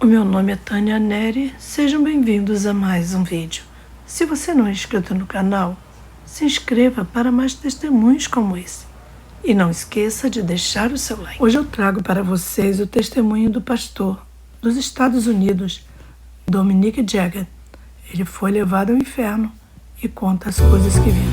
O meu nome é Tânia Neri, sejam bem-vindos a mais um vídeo. Se você não é inscrito no canal, se inscreva para mais testemunhos como esse. E não esqueça de deixar o seu like. Hoje eu trago para vocês o testemunho do pastor dos Estados Unidos, Dominic Jagger. Ele foi levado ao inferno e conta as coisas que viu.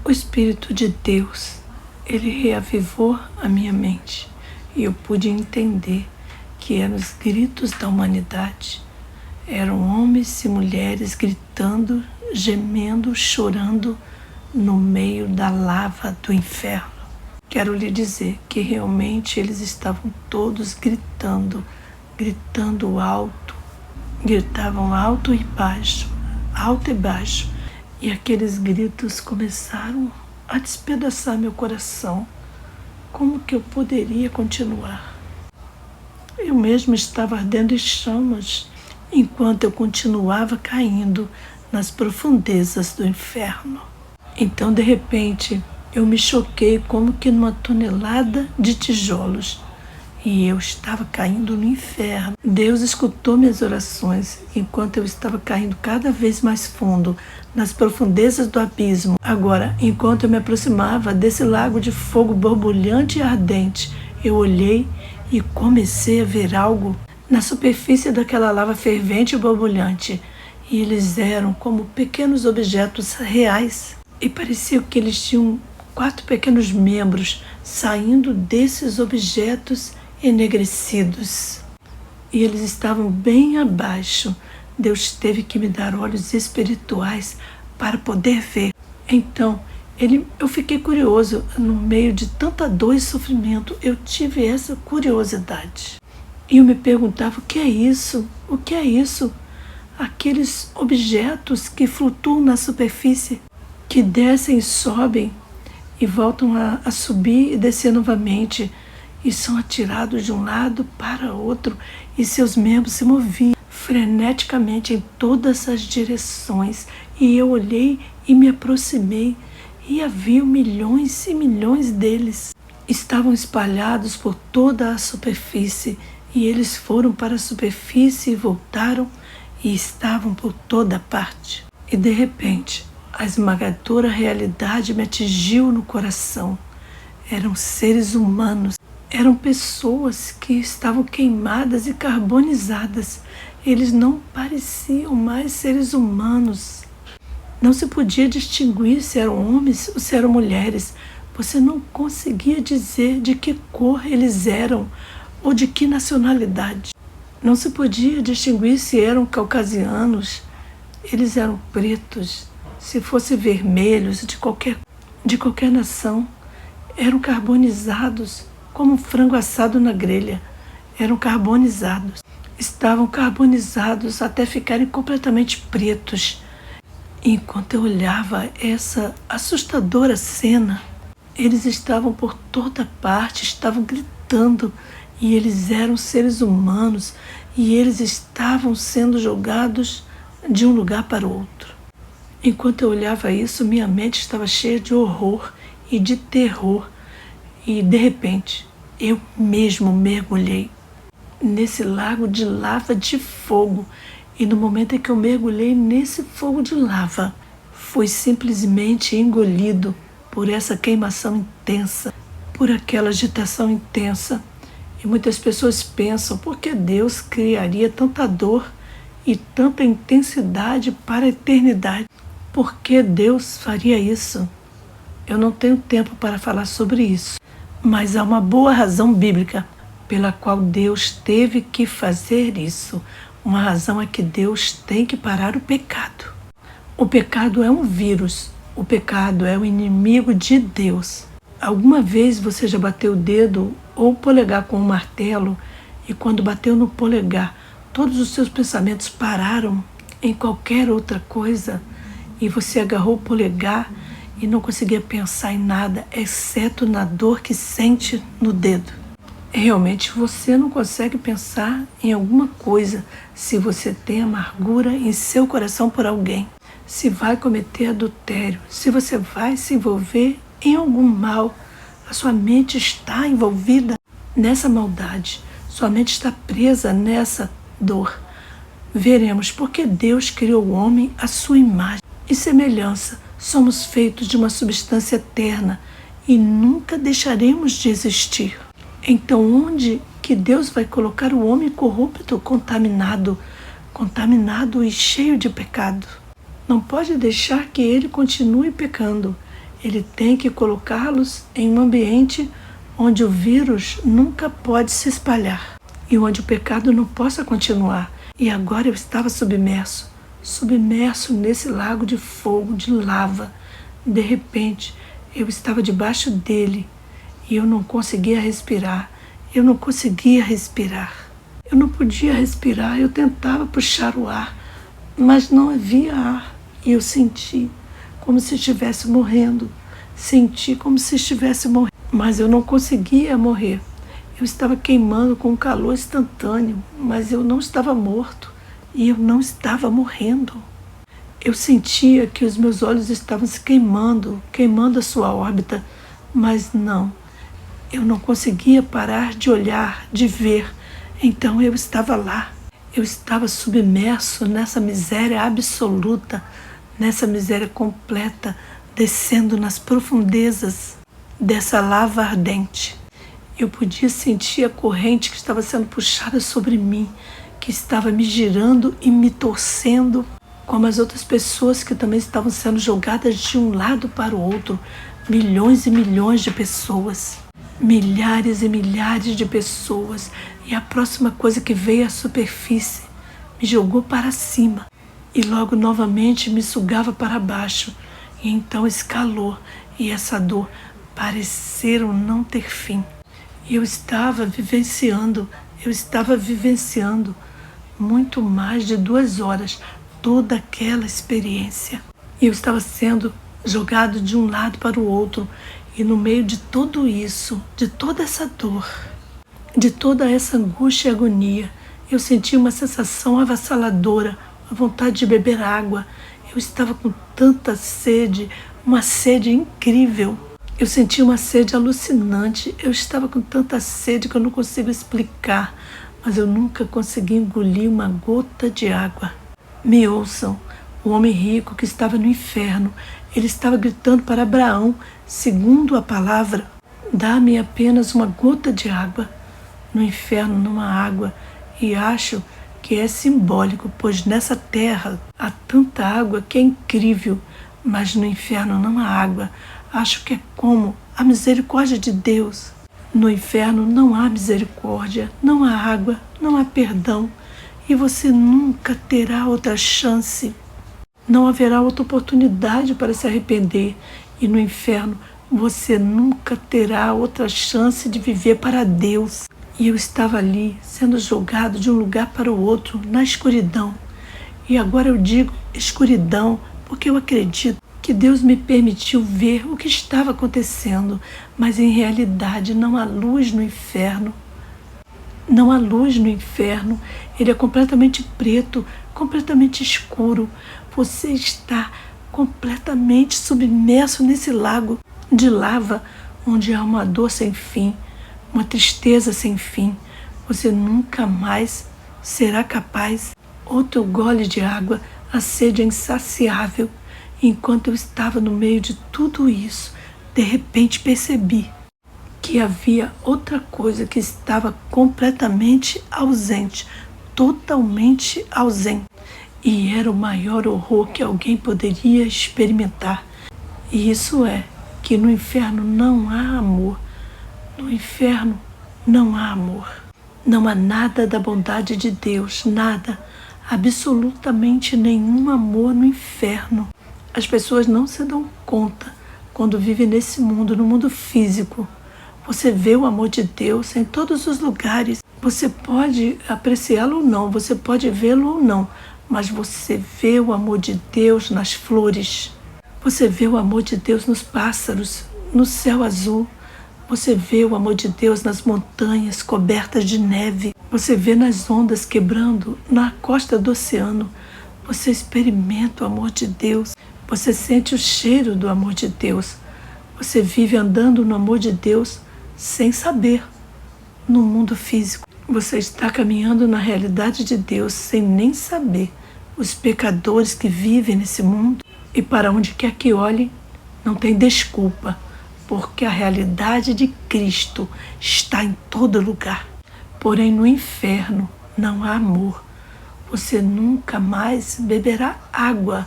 O Espírito de Deus, ele reavivou a minha mente e eu pude entender que eram os gritos da humanidade. Eram homens e mulheres gritando, gemendo, chorando no meio da lava do inferno. Quero lhe dizer que realmente eles estavam todos gritando alto, gritavam alto e baixo, e aqueles gritos começaram a despedaçar meu coração. Como que eu poderia continuar? Eu mesmo estava ardendo em chamas, enquanto eu continuava caindo nas profundezas do inferno. Então, de repente, eu me choquei como que numa tonelada de tijolos. E eu estava caindo no inferno. Deus escutou minhas orações enquanto eu estava caindo cada vez mais fundo nas profundezas do abismo. Agora, enquanto eu me aproximava desse lago de fogo borbulhante e ardente, eu olhei e comecei a ver algo na superfície daquela lava fervente e borbulhante. E eles eram como pequenos objetos reais. E parecia que eles tinham 4 pequenos membros saindo desses objetos enegrecidos. E eles estavam bem abaixo. Deus teve que me dar olhos espirituais para poder ver. Então, eu fiquei curioso. No meio de tanta dor e sofrimento, eu tive essa curiosidade. E eu me perguntava, o que é isso? O que é isso? Aqueles objetos que flutuam na superfície, que descem e sobem, e voltam a subir e descer novamente, e são atirados de um lado para outro, e seus membros se moviam freneticamente em todas as direções. E eu olhei e me aproximei, e havia milhões e milhões deles. Estavam espalhados por toda a superfície, e eles foram para a superfície e voltaram, e estavam por toda parte. E de repente, a esmagadora realidade me atingiu no coração. Eram seres humanos. Eram pessoas que estavam queimadas e carbonizadas. Eles não pareciam mais seres humanos. Não se podia distinguir se eram homens ou se eram mulheres. Você não conseguia dizer de que cor eles eram ou de que nacionalidade. Não se podia distinguir se eram caucasianos. Eles eram pretos. Se fossem vermelhos, de qualquer nação. Eram carbonizados, como um frango assado na grelha. Eram carbonizados. Estavam carbonizados até ficarem completamente pretos. E enquanto eu olhava essa assustadora cena, eles estavam por toda parte, estavam gritando. E eles eram seres humanos. E eles estavam sendo jogados de um lugar para o outro. Enquanto eu olhava isso, minha mente estava cheia de horror e de terror. E, de repente, eu mesmo mergulhei nesse lago de lava de fogo. E no momento em que eu mergulhei nesse fogo de lava, fui simplesmente engolido por essa queimação intensa, por aquela agitação intensa. E muitas pessoas pensam, por que Deus criaria tanta dor e tanta intensidade para a eternidade? Por que Deus faria isso? Eu não tenho tempo para falar sobre isso, mas há uma boa razão bíblica pela qual Deus teve que fazer isso. Uma razão é que Deus tem que parar o pecado. O pecado é um vírus. O pecado é o inimigo de Deus. Alguma vez você já bateu o dedo ou o polegar com um martelo e quando bateu no polegar, todos os seus pensamentos pararam em qualquer outra coisa e você agarrou o polegar e não conseguia pensar em nada, exceto na dor que sente no dedo? Realmente você não consegue pensar em alguma coisa se você tem amargura em seu coração por alguém. se vai cometer adultério, se você vai se envolver em algum mal, a sua mente está envolvida nessa maldade, sua mente está presa nessa dor. Veremos porque Deus criou o homem à sua imagem e semelhança. Somos feitos de uma substância eterna e nunca deixaremos de existir. Então, onde que Deus vai colocar o homem corrupto, contaminado e cheio de pecado? Não pode deixar que ele continue pecando. Ele tem que colocá-los em um ambiente onde o vírus nunca pode se espalhar e onde o pecado não possa continuar. E agora eu estava submerso nesse lago de fogo, de lava. De repente, eu estava debaixo dele e eu não conseguia respirar. Eu não podia respirar, eu tentava puxar o ar, mas não havia ar. E eu senti como se estivesse morrendo. Mas eu não conseguia morrer. Eu estava queimando com um calor instantâneo, mas eu não estava morto e eu não estava morrendo. Eu sentia que os meus olhos estavam se queimando a sua órbita, mas não. Eu não conseguia parar de olhar, de ver. Então eu estava lá. Eu estava submerso nessa miséria absoluta, nessa miséria completa, descendo nas profundezas dessa lava ardente. Eu podia sentir a corrente que estava sendo puxada sobre mim, que estava me girando e me torcendo, como as outras pessoas que também estavam sendo jogadas de um lado para o outro. Milhões e milhões de pessoas, milhares e milhares de pessoas. E a próxima coisa que veio à superfície me jogou para cima e logo novamente me sugava para baixo. E então esse calor e essa dor pareceram não ter fim. E eu estava vivenciando muito mais de 2 horas toda aquela experiência. E eu estava sendo jogado de um lado para o outro. E no meio de tudo isso, de toda essa dor, de toda essa angústia e agonia, eu senti uma sensação avassaladora, a vontade de beber água. Eu estava com tanta sede, uma sede incrível. Eu senti uma sede alucinante. Eu estava com tanta sede que eu não consigo explicar, mas eu nunca consegui engolir uma gota de água. Me ouçam, o homem rico que estava no inferno, ele estava gritando para Abraão, segundo a palavra: dá-me apenas uma gota de água. No inferno não há água, e acho que é simbólico, pois nessa terra há tanta água que é incrível, mas no inferno não há água. Acho que é como a misericórdia de Deus. No inferno não há misericórdia, não há água, não há perdão, e você nunca terá outra chance. Não haverá outra oportunidade para se arrepender, e no inferno você nunca terá outra chance de viver para Deus. E eu estava ali, sendo jogado de um lugar para o outro, na escuridão. E agora eu digo escuridão, porque eu acredito que Deus me permitiu ver o que estava acontecendo, mas em realidade não há luz no inferno. Não há luz no inferno, ele é completamente preto, completamente escuro. Você está completamente submerso nesse lago de lava, onde há uma dor sem fim, uma tristeza sem fim. Você nunca mais será capaz. Outro gole de água, a sede é insaciável. Enquanto eu estava no meio de tudo isso, de repente percebi que havia outra coisa que estava completamente ausente, totalmente ausente. E era o maior horror que alguém poderia experimentar. E isso é que no inferno não há amor. No inferno não há amor. Não há nada da bondade de Deus, nada, absolutamente nenhum amor no inferno. As pessoas não se dão conta quando vivem nesse mundo, no mundo físico. Você vê o amor de Deus em todos os lugares. Você pode apreciá-lo ou não, você pode vê-lo ou não, mas você vê o amor de Deus nas flores. Você vê o amor de Deus nos pássaros, no céu azul. Você vê o amor de Deus nas montanhas cobertas de neve. Você vê nas ondas quebrando na costa do oceano. você experimenta o amor de Deus, você sente o cheiro do amor de Deus, você vive andando no amor de Deus sem saber, no mundo físico. Você está caminhando na realidade de Deus sem nem saber. Os pecadores que vivem nesse mundo, e para onde quer que olhem, não tem desculpa, porque a realidade de Cristo está em todo lugar. Porém, no inferno não há amor. Você nunca mais beberá água.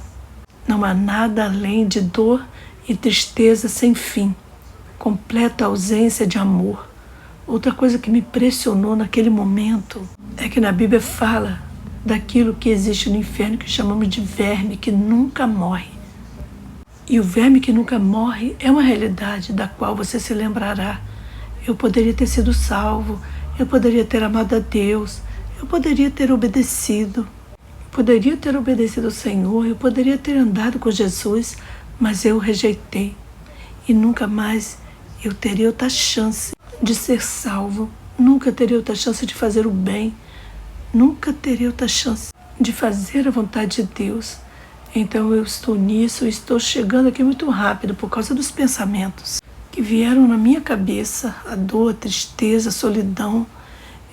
Não há nada além de dor e tristeza sem fim. Completa ausência de amor. Outra coisa que me impressionou naquele momento é que na Bíblia fala daquilo que existe no inferno que chamamos de verme, que nunca morre. E o verme que nunca morre é uma realidade da qual você se lembrará. Eu poderia ter sido salvo, eu poderia ter amado a Deus, eu poderia ter obedecido ao Senhor, eu poderia ter andado com Jesus, mas eu o rejeitei. E nunca mais eu teria outra chance de ser salvo, nunca teria outra chance de fazer o bem, nunca teria outra chance de fazer a vontade de Deus. Então eu estou nisso, estou chegando aqui muito rápido por causa dos pensamentos que vieram na minha cabeça, a dor, a tristeza, a solidão.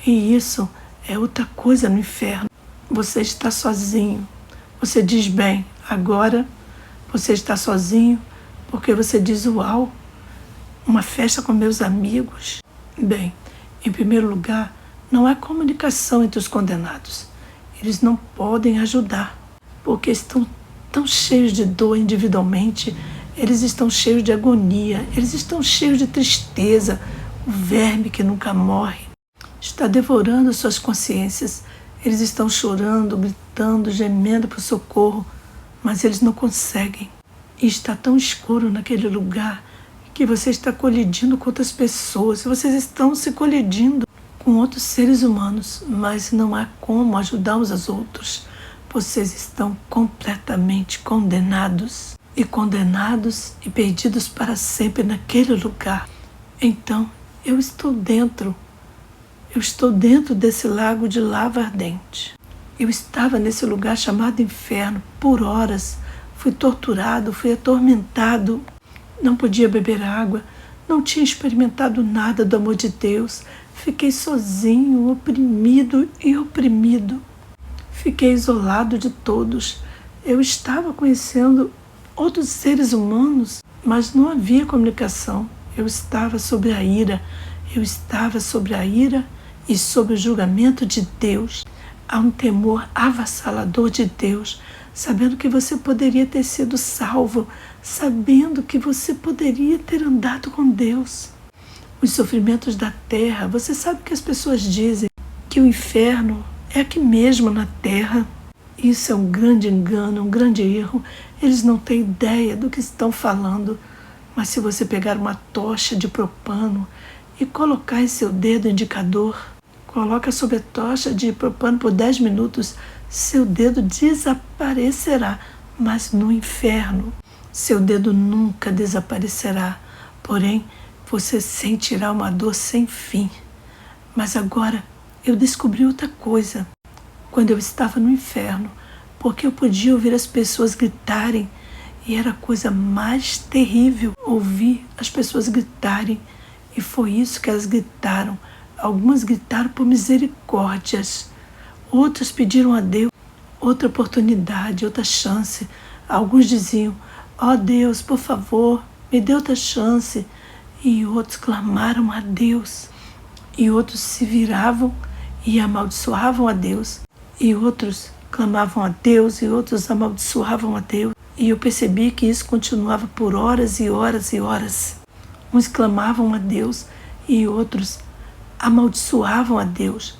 E isso é outra coisa no inferno. Você está sozinho. Você diz, bem, agora você está sozinho porque você diz, uau, uma festa com meus amigos. Bem, em primeiro lugar, não há comunicação entre os condenados. Eles não podem ajudar, porque estão tão cheios de dor individualmente, eles estão cheios de agonia, eles estão cheios de tristeza. O verme que nunca morre está devorando suas consciências. Eles estão chorando, gritando, gemendo por socorro, mas eles não conseguem. E está tão escuro naquele lugar que você está colidindo com outras pessoas, vocês estão se colidindo com outros seres humanos, mas não há como ajudar uns aos outros. Vocês estão completamente condenados e perdidos para sempre naquele lugar. Então, eu estou dentro desse lago de lava ardente. Eu estava nesse lugar chamado inferno por horas. Fui torturado, fui atormentado. Não podia beber água, não tinha experimentado nada do amor de Deus. Fiquei sozinho, oprimido e oprimido. Fiquei isolado de todos. Eu estava conhecendo outros seres humanos, mas não havia comunicação. Eu estava sobre a ira. Eu estava sobre a ira e sobre o julgamento de Deus. Há um temor avassalador de Deus, sabendo que você poderia ter sido salvo, sabendo que você poderia ter andado com Deus. Os sofrimentos da terra, você sabe que as pessoas dizem que o inferno é aqui mesmo na terra. Isso é um grande engano, um grande erro. Eles não têm ideia do que estão falando. Mas se você pegar uma tocha de propano e colocar em seu dedo indicador, coloca sobre a tocha de propano por 10 minutos, seu dedo desaparecerá. Mas no inferno, seu dedo nunca desaparecerá. Porém, você sentirá uma dor sem fim. Mas agora eu descobri outra coisa quando eu estava no inferno, porque eu podia ouvir as pessoas gritarem, e era a coisa mais terrível ouvir as pessoas gritarem. E foi isso que elas gritaram. Algumas gritaram por misericórdias, outras pediram a Deus outra oportunidade, outra chance. Alguns diziam, ó Deus, por favor, me dê outra chance. E outros clamaram a Deus. E outros se viravam e amaldiçoavam a Deus. E outros clamavam a Deus e outros amaldiçoavam a Deus. E eu percebi que isso continuava por horas e horas e horas. Uns clamavam a Deus e outros amaldiçoavam a Deus.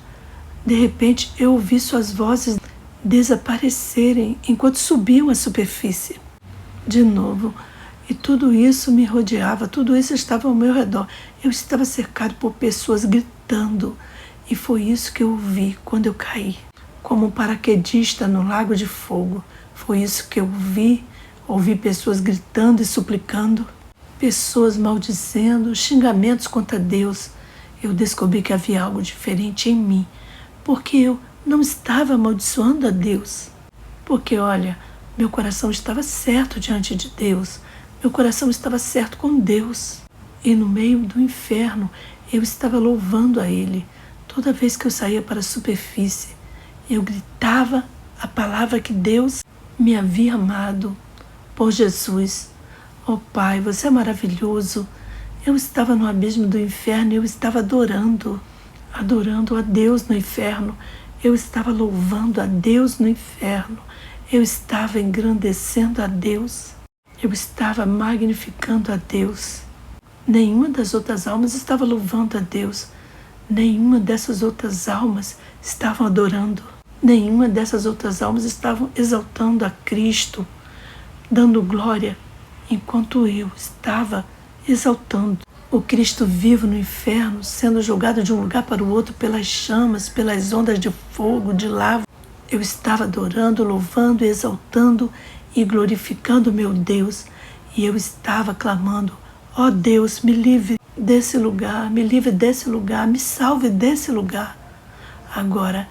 De repente eu ouvi suas vozes desaparecerem enquanto subiam à superfície. De novo, e tudo isso me rodeava, tudo isso estava ao meu redor. Eu estava cercado por pessoas gritando. E foi isso que eu ouvi quando eu caí, como um paraquedista no lago de fogo. Foi isso que eu ouvi pessoas gritando e suplicando, pessoas maldizendo, xingamentos contra Deus. Eu descobri que havia algo diferente em mim, porque eu não estava amaldiçoando a Deus, Porque, olha, meu coração estava certo diante de Deus. Meu coração estava certo com Deus. E no meio do inferno, eu estava louvando a Ele. Toda vez que eu saía para a superfície, eu gritava a palavra que Deus me havia amado por Jesus. Oh Pai, você é maravilhoso. Eu estava no abismo do inferno e eu estava adorando a Deus no inferno. Eu estava louvando a Deus no inferno. Eu estava engrandecendo a Deus. Eu estava magnificando a Deus. Nenhuma das outras almas estava louvando a Deus. Nenhuma dessas outras almas estavam adorando. Nenhuma dessas outras almas estavam exaltando a Cristo, dando glória, enquanto eu estava exaltando o Cristo vivo no inferno, sendo jogado de um lugar para o outro pelas chamas, pelas ondas de fogo, de lava. Eu estava adorando, louvando, exaltando e glorificando meu Deus. E eu estava clamando: ó Deus, me livre desse lugar, me livre desse lugar, me salve desse lugar. Agora,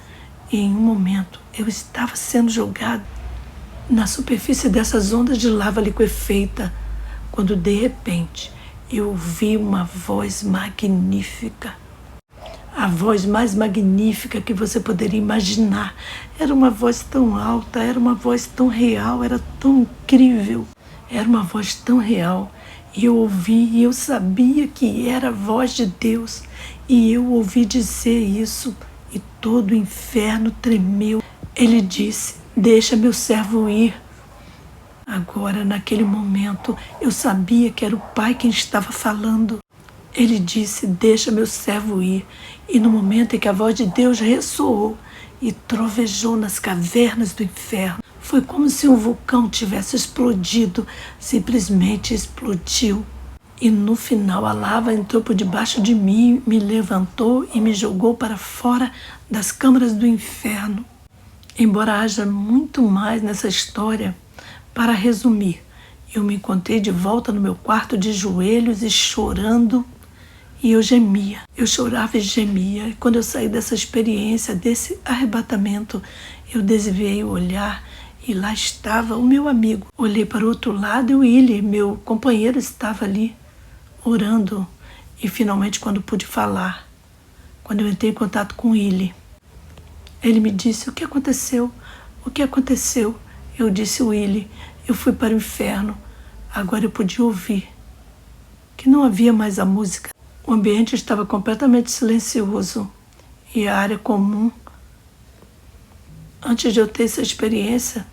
em um momento, eu estava sendo jogado na superfície dessas ondas de lava liquefeita, quando de repente eu ouvi uma voz magnífica. A voz mais magnífica que você poderia imaginar. Era uma voz tão alta, era uma voz tão real, era tão incrível. Era uma voz tão real. E eu ouvi, e eu sabia que era a voz de Deus. E eu ouvi dizer isso, e todo o inferno tremeu. Ele disse: deixa meu servo ir. Agora, naquele momento, eu sabia que era o Pai quem estava falando. Ele disse: deixa meu servo ir. E no momento em que a voz de Deus ressoou e trovejou nas cavernas do inferno, foi como se um vulcão tivesse explodido, simplesmente explodiu. E no final a lava entrou por debaixo de mim, me levantou e me jogou para fora das câmaras do inferno. Embora haja muito mais nessa história, para resumir, eu me encontrei de volta no meu quarto de joelhos e chorando, e eu gemia. Eu chorava e gemia. E quando eu saí dessa experiência, desse arrebatamento, eu desviei o olhar e lá estava o meu amigo. Olhei para o outro lado e o Willy, meu companheiro, estava ali, orando. E finalmente, quando pude falar, quando eu entrei em contato com ele, ele me disse: o que aconteceu? O que aconteceu? Eu disse: Willy, eu fui para o inferno. Agora eu podia ouvir que não havia mais a música. O ambiente estava completamente silencioso e a área comum. Antes de eu ter essa experiência,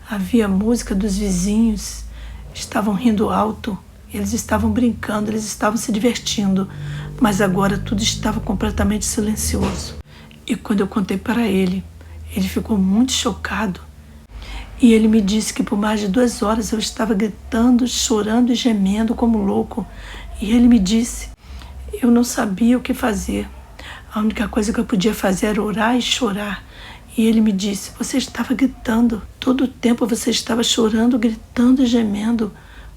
havia música dos vizinhos, estavam rindo alto, eles estavam brincando, eles estavam se divertindo, mas agora tudo estava completamente silencioso. E quando eu contei para ele, ele ficou muito chocado. E ele me disse que por mais de 2 horas eu estava gritando, chorando e gemendo como louco. E ele me disse: eu não sabia o que fazer. A única coisa que eu podia fazer era orar e chorar. E ele me disse: você estava gritando. Todo o tempo você estava chorando, gritando e gemendo.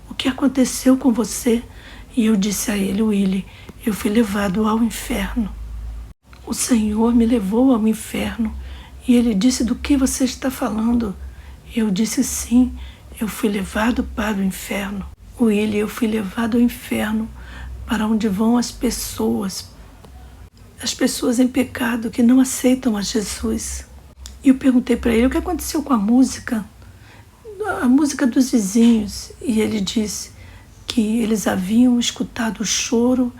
O que aconteceu com você? E eu disse a ele: Willy, eu fui levado ao inferno. O Senhor me levou ao inferno. E ele disse: do que você está falando? Eu disse: sim, eu fui levado para o inferno. Willy, eu fui levado ao inferno, para onde vão as pessoas em pecado que não aceitam a Jesus. E eu perguntei para ele: o que aconteceu com a música dos vizinhos? E ele disse que eles haviam escutado o choro,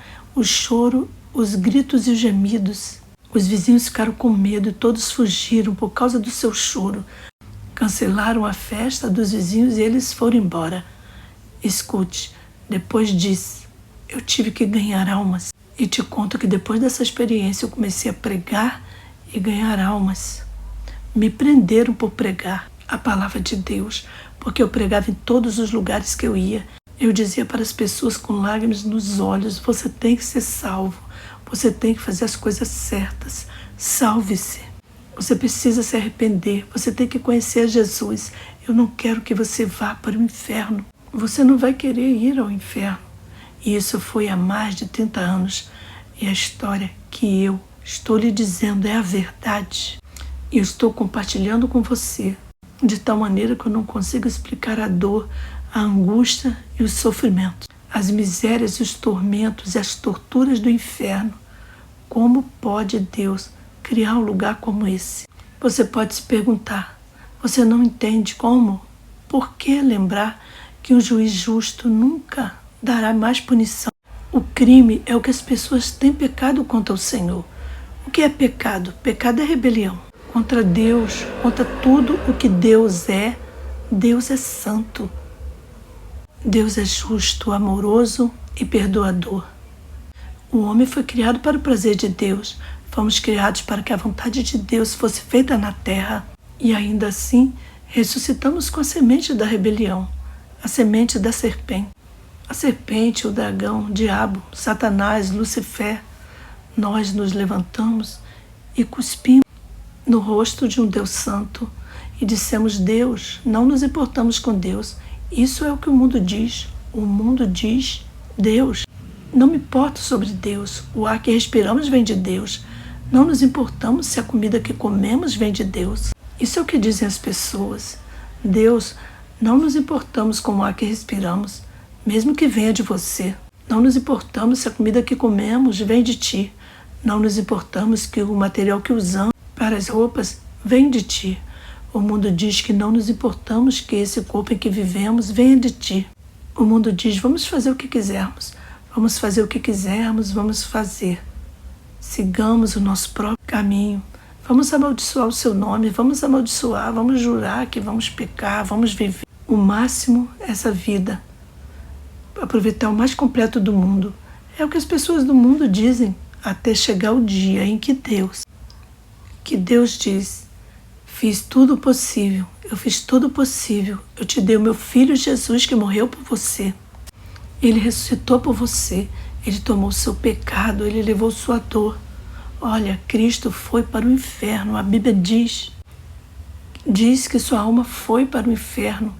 os gritos e os gemidos. Os vizinhos ficaram com medo e todos fugiram por causa do seu choro. Cancelaram a festa dos vizinhos e eles foram embora. Escute, depois disse: eu tive que ganhar almas. E te conto que depois dessa experiência eu comecei a pregar e ganhar almas. Me prenderam por pregar a palavra de Deus, porque eu pregava em todos os lugares que eu ia. Eu dizia para as pessoas com lágrimas nos olhos: você tem que ser salvo, você tem que fazer as coisas certas, salve-se. Você precisa se arrepender, você tem que conhecer Jesus. Eu não quero que você vá para o inferno. Você não vai querer ir ao inferno. E isso foi há mais de 30 anos. E a história que eu estou lhe dizendo é a verdade. E eu estou compartilhando com você. de tal maneira que eu não consigo explicar a dor, a angústia e os sofrimentos, as misérias e os tormentos e as torturas do inferno. Como pode Deus criar um lugar como esse? Você pode se perguntar, você não entende como? Por que lembrar que um juiz justo nunca dará mais punição? O crime é o que as pessoas têm pecado contra o Senhor. O que é pecado? Pecado é rebelião contra Deus, contra tudo o que Deus é. Deus é santo. Deus é justo, amoroso e perdoador. O homem foi criado para o prazer de Deus. Fomos criados para que a vontade de Deus fosse feita na terra. E ainda assim, ressuscitamos com a semente da rebelião, a semente da serpente. A serpente, o dragão, o diabo, Satanás, Lucifer. Nós nos levantamos e cuspimos no rosto de um Deus santo e dissemos: Deus, não nos importamos com Deus. Isso é o que o mundo diz. O mundo diz Deus. Não me importo sobre Deus. O ar que respiramos vem de Deus. Não nos importamos se a comida que comemos vem de Deus. Isso é o que dizem as pessoas. Deus, não nos importamos com o ar que respiramos, mesmo que venha de você. Não nos importamos se a comida que comemos vem de ti. Não nos importamos que o material que usamos para as roupas vem de ti. O mundo diz que não nos importamos que esse corpo em que vivemos venha de ti. O mundo diz: vamos fazer o que quisermos. Vamos fazer o que quisermos, vamos fazer. Sigamos o nosso próprio caminho. Vamos amaldiçoar o seu nome, vamos amaldiçoar, vamos jurar que vamos pecar, vamos viver o máximo essa vida. Aproveitar o mais completo do mundo. É o que as pessoas do mundo dizem, até chegar o dia em que Deus diz: fiz tudo possível, eu fiz tudo possível, eu te dei o meu filho Jesus que morreu por você. Ele ressuscitou por você, ele tomou o seu pecado, ele levou sua dor. Olha, Cristo foi para o inferno, a Bíblia diz que sua alma foi para o inferno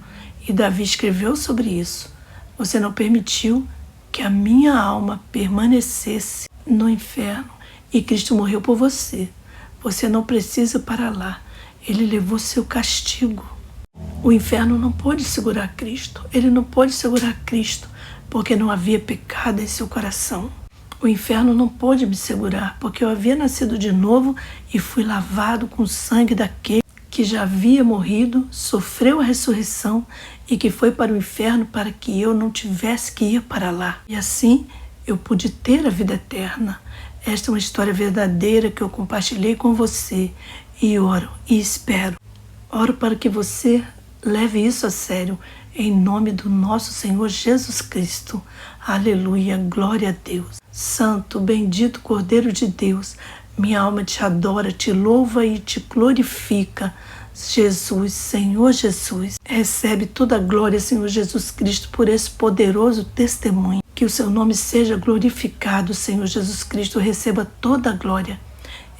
e Davi escreveu sobre isso. Você não permitiu que a minha alma permanecesse no inferno e Cristo morreu por você. Você não precisa ir para lá. Ele levou seu castigo. O inferno não pôde segurar Cristo. Ele não pôde segurar Cristo porque não havia pecado em seu coração. O inferno não pôde me segurar porque eu havia nascido de novo e fui lavado com o sangue daquele que já havia morrido, sofreu a ressurreição e que foi para o inferno para que eu não tivesse que ir para lá. E assim eu pude ter a vida eterna. Esta é uma história verdadeira que eu compartilhei com você e oro e espero. Oro para que você leve isso a sério, em nome do nosso Senhor Jesus Cristo. Aleluia, glória a Deus. Santo, bendito Cordeiro de Deus, minha alma te adora, te louva e te glorifica. Jesus, Senhor Jesus, recebe toda a glória, Senhor Jesus Cristo, por esse poderoso testemunho. Que o seu nome seja glorificado, Senhor Jesus Cristo, receba toda a glória.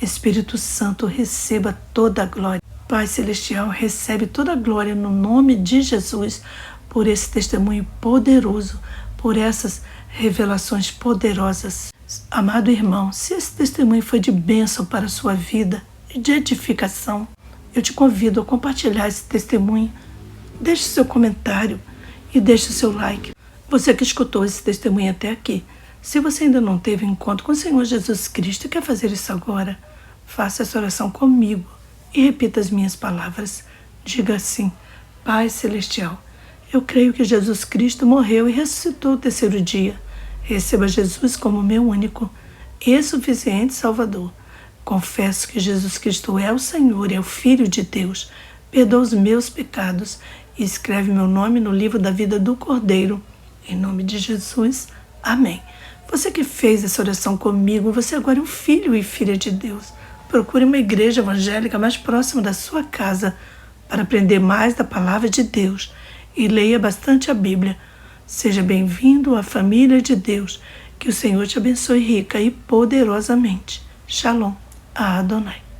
Espírito Santo, receba toda a glória. Pai Celestial, recebe toda a glória no nome de Jesus, por esse testemunho poderoso, por essas revelações poderosas. Amado irmão, se esse testemunho foi de bênção para a sua vida e de edificação, eu te convido a compartilhar esse testemunho. Deixe seu comentário e deixe o seu like. Você que escutou esse testemunho até aqui, se você ainda não teve encontro com o Senhor Jesus Cristo e quer fazer isso agora, faça essa oração comigo e repita as minhas palavras. Diga assim: Pai Celestial, eu creio que Jesus Cristo morreu e ressuscitou o terceiro dia. Receba Jesus como meu único e suficiente Salvador. Confesso que Jesus Cristo é o Senhor e é o Filho de Deus. Perdoa os meus pecados e escreve meu nome no livro da vida do Cordeiro. Em nome de Jesus. Amém. Você que fez essa oração comigo, você agora é um filho e filha de Deus. Procure uma igreja evangélica mais próxima da sua casa para aprender mais da palavra de Deus e leia bastante a Bíblia. Seja bem-vindo à família de Deus. Que o Senhor te abençoe rica e poderosamente. Shalom. Adonai.